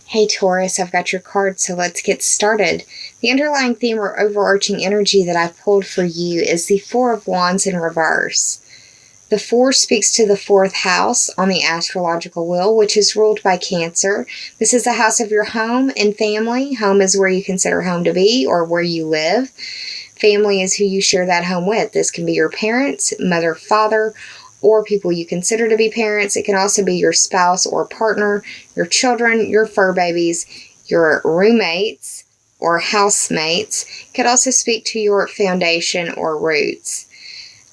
Hey Taurus, I've got your card, so let's get started. The underlying theme or overarching energy that I've pulled for you is the Four of Wands in reverse. The Four speaks to the fourth house on the astrological wheel, which is ruled by Cancer. This is the house of your home and family. Home is where you consider home to be or where you live. Family is who you share that home with. This can be your parents, mother, father, or people you consider to be parents. It can also be your spouse or partner, your children, your fur babies, your roommates or housemates. It could also speak to your foundation or roots.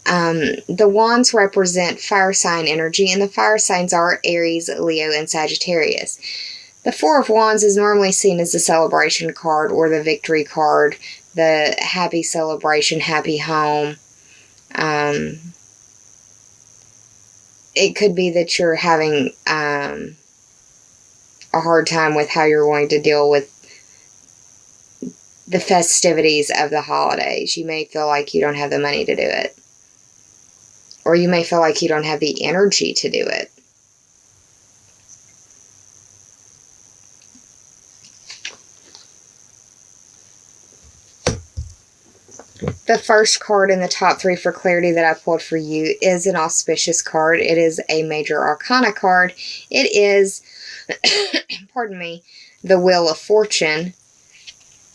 The wands represent fire sign energy, and the fire signs are Aries, Leo, and Sagittarius. The Four of Wands is normally seen as the celebration card or the victory card, the happy celebration, happy home. It could be that you're having a hard time with how you're going to deal with the festivities of the holidays. You may feel like you don't have the money to do it. Or you may feel like you don't have the energy to do it. The first card in the top three for clarity that I pulled for you is an auspicious card. It is a major arcana card. It is, pardon me, the Wheel of Fortune.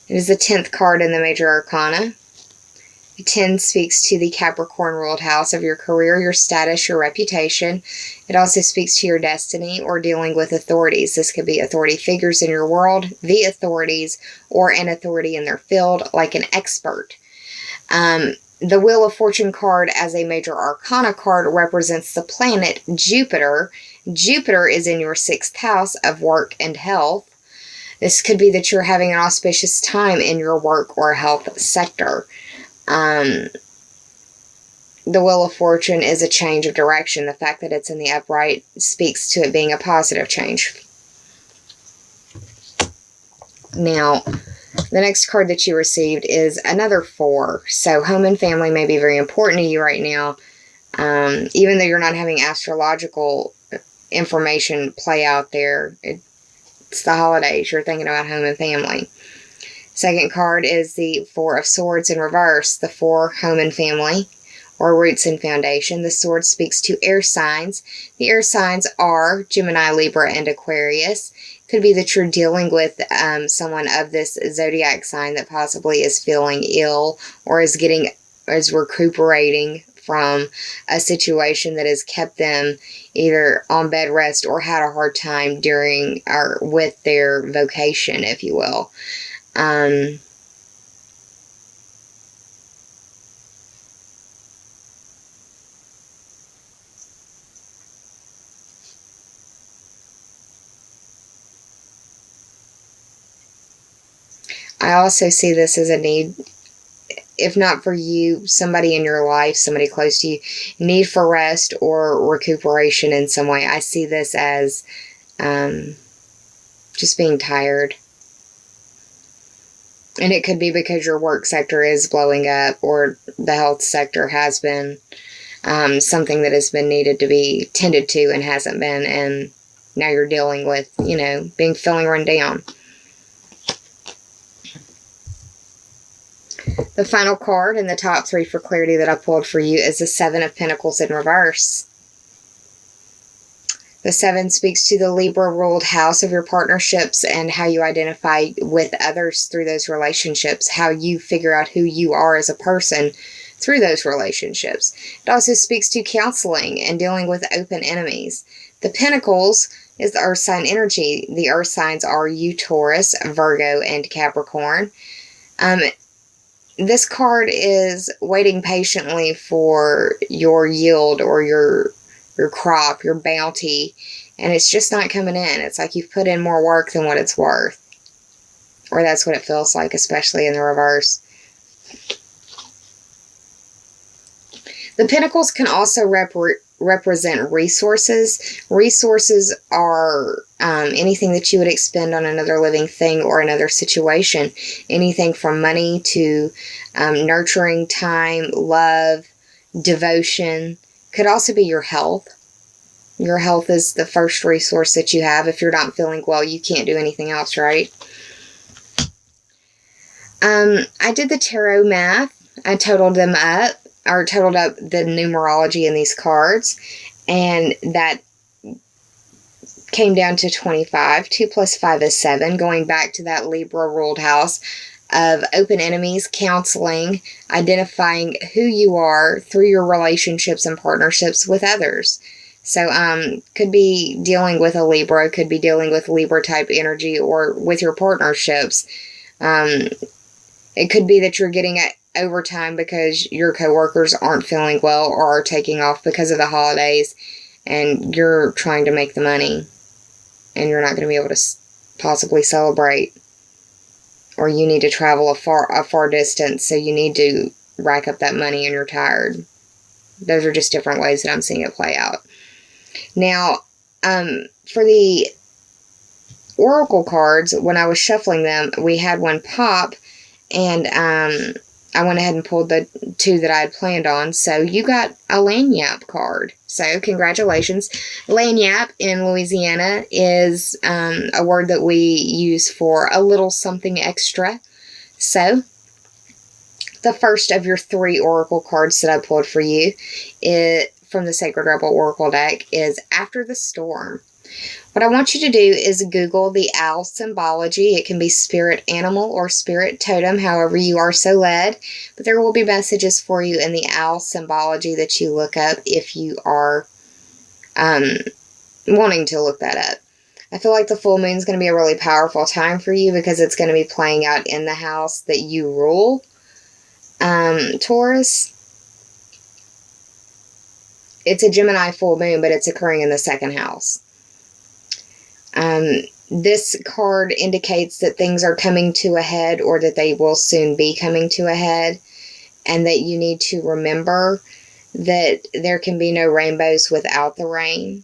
It is the 10th card in the major arcana. 10 speaks to the Capricorn ruled house of your career, your status, your reputation. It also speaks to your destiny or dealing with authorities. This could be authority figures in your world, the authorities, or an authority in their field, like an expert. The Wheel of Fortune card as a major arcana card represents the planet Jupiter. Jupiter is in your 6th house of work and health. This could be that you're having an auspicious time in your work or health sector. The Wheel of Fortune is a change of direction. The fact that it's in the upright speaks to it being a positive change. Now, the next card that you received is another 4. So home and family may be very important to you right now. Even though you're not having astrological information play out there, it's the holidays. You're thinking about home and family. Second card is the Four of Swords in reverse. The 4, home and family, or roots and foundation. The sword speaks to air signs. The air signs are Gemini, Libra, and Aquarius. Could be that you're dealing with someone of this zodiac sign that possibly is feeling ill or is recuperating from a situation that has kept them either on bed rest or had a hard time during or with their vocation, if you will. I also see this as a need, if not for you, somebody in your life, somebody close to you, need for rest or recuperation in some way. I see this as just being tired. And it could be because your work sector is blowing up or the health sector has been something that has been needed to be tended to and hasn't been. And now you're dealing with, feeling run down. The final card in the top 3 for clarity that I pulled for you is the 7 of Pentacles in reverse. The 7 speaks to the Libra-ruled house of your partnerships and how you identify with others through those relationships, how you figure out who you are as a person through those relationships. It also speaks to counseling and dealing with open enemies. The Pentacles is the earth sign energy. The earth signs are you, Taurus, Virgo, and Capricorn. This card is waiting patiently for your yield or your crop, your bounty, and it's just not coming in. It's like you've put in more work than what it's worth. Or that's what it feels like, especially in the reverse. The Pentacles can also represent resources. Resources are anything that you would expend on another living thing or another situation. Anything from money to nurturing time, love, devotion. Could also be your health. Your health is the first resource that you have. If you're not feeling well, you can't do anything else, right? I did the tarot math. I totaled them up, or totaled up the numerology in these cards, and that came down to 25. 2 plus 5 is 7, going back to that Libra ruled house of open enemies, counseling, identifying who you are through your relationships and partnerships with others. So, could be dealing with a Libra, could be dealing with Libra type energy, or with your partnerships. It could be that you're getting overtime because your coworkers aren't feeling well or are taking off because of the holidays, and you're trying to make the money, and you're not going to be able to possibly celebrate. Or you need to travel a far distance, so you need to rack up that money and you're tired. Those are just different ways that I'm seeing it play out. Now, for the oracle cards, when I was shuffling them, we had one pop, and I went ahead and pulled the 2 that I had planned on. So you got a lagniappe card. So congratulations. Lagniappe in Louisiana is a word that we use for a little something extra. So the first of your 3 oracle cards that I pulled for you from the Sacred Rebel Oracle deck is After the Storm. What I want you to do is Google the owl symbology. It can be spirit animal or spirit totem, however you are so led. But there will be messages for you in the owl symbology that you look up if you are wanting to look that up. I feel like the full moon is going to be a really powerful time for you because it's going to be playing out in the house that you rule. Taurus. It's a Gemini full moon, but it's occurring in the 2nd house. This card indicates that things are coming to a head, or that they will soon be coming to a head, and that you need to remember that there can be no rainbows without the rain.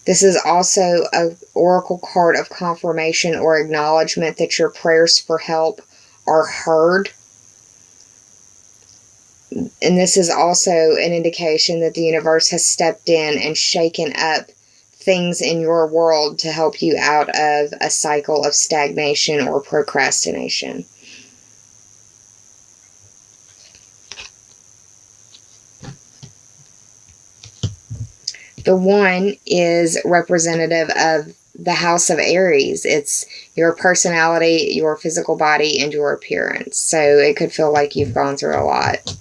This is also an oracle card of confirmation or acknowledgement that your prayers for help are heard. And this is also an indication that the universe has stepped in and shaken up things in your world to help you out of a cycle of stagnation or procrastination. The 1 is representative of the house of Aries. It's your personality, your physical body, and your appearance. So it could feel like you've gone through a lot.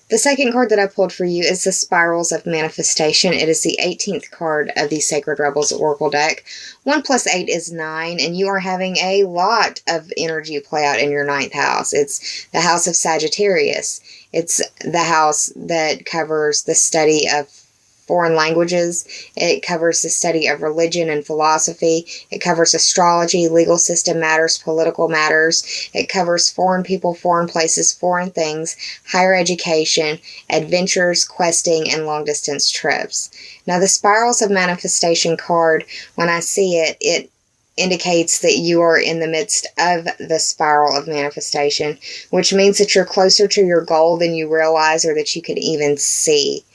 The second card that I pulled for you is the Spirals of Manifestation. It is the 18th card of the Sacred Rebels Oracle deck. 1 plus 8 is 9, and you are having a lot of energy play out in your 9th house. It's the house of Sagittarius. It's the house that covers the study of foreign languages. It covers the study of religion and philosophy. It covers astrology, legal system matters, political matters. It covers foreign people, foreign places, foreign things, higher education, adventures, questing, and long-distance trips. Now, the Spirals of Manifestation card, when I see it, it indicates that you are in the midst of the spiral of manifestation, which means that you're closer to your goal than you realize or that you could even see.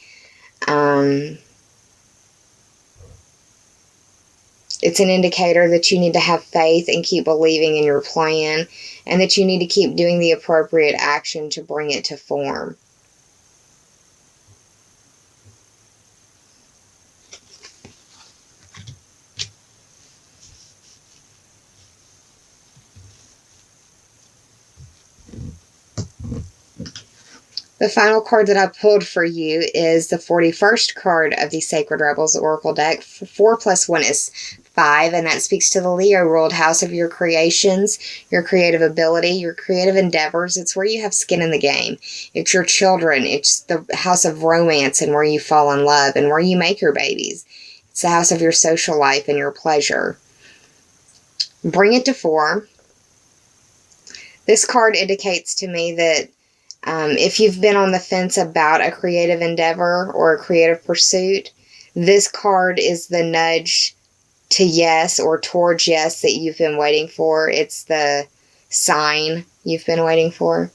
It's an indicator that you need to have faith and keep believing in your plan, and that you need to keep doing the appropriate action to bring it to form. The final card that I pulled for you is the 41st card of the Sacred Rebels Oracle deck. 4 plus 1 is 5, and that speaks to the Leo ruled house of your creations, your creative ability, your creative endeavors. It's where you have skin in the game. It's your children. It's the house of romance and where you fall in love and where you make your babies. It's the house of your social life and your pleasure. Bring it to form. This card indicates to me that if you've been on the fence about a creative endeavor or a creative pursuit, this card is the nudge to yes or towards yes that you've been waiting for. It's the sign you've been waiting for.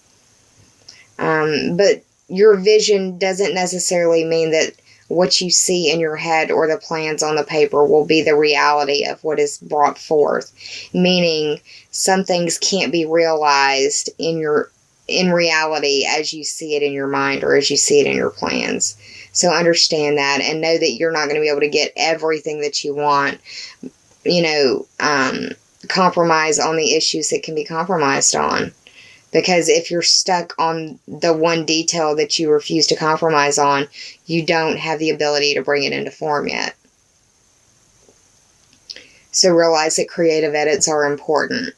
But your vision doesn't necessarily mean that what you see in your head or the plans on the paper will be the reality of what is brought forth. Meaning, some things can't be realized in reality as you see it in your mind or as you see it in your plans. So understand that and know that you're not going to be able to get everything that you want. Compromise on the issues that can be compromised on. Because if you're stuck on the one detail that you refuse to compromise on, you don't have the ability to bring it into form yet. So realize that creative edits are important.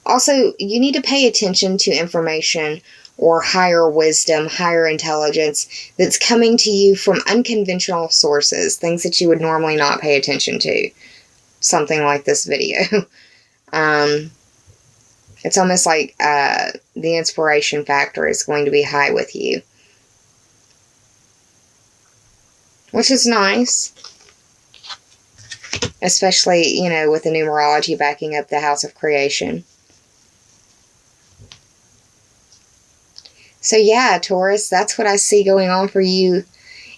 Also, you need to pay attention to information or higher wisdom, higher intelligence that's coming to you from unconventional sources, things that you would normally not pay attention to. Something like this video. It's almost like the inspiration factor is going to be high with you. Which is nice. Especially, with the numerology backing up the house of creation. So yeah, Taurus, that's what I see going on for you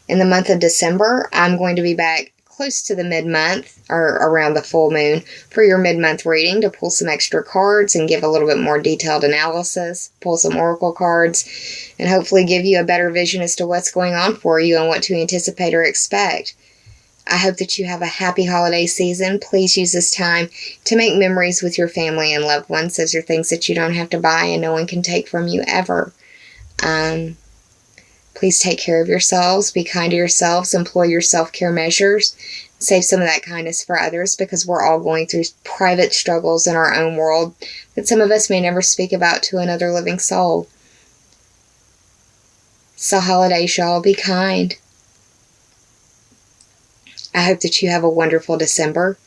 in the month of December. I'm going to be back close to the mid-month or around the full moon for your mid-month reading to pull some extra cards and give a little bit more detailed analysis, pull some oracle cards, and hopefully give you a better vision as to what's going on for you and what to anticipate or expect. I hope that you have a happy holiday season. Please use this time to make memories with your family and loved ones. Those are things that you don't have to buy and no one can take from you ever. Please take care of yourselves, be kind to yourselves, employ your self-care measures, save some of that kindness for others because we're all going through private struggles in our own world that some of us may never speak about to another living soul. So holidays, y'all, be kind. I hope that you have a wonderful December.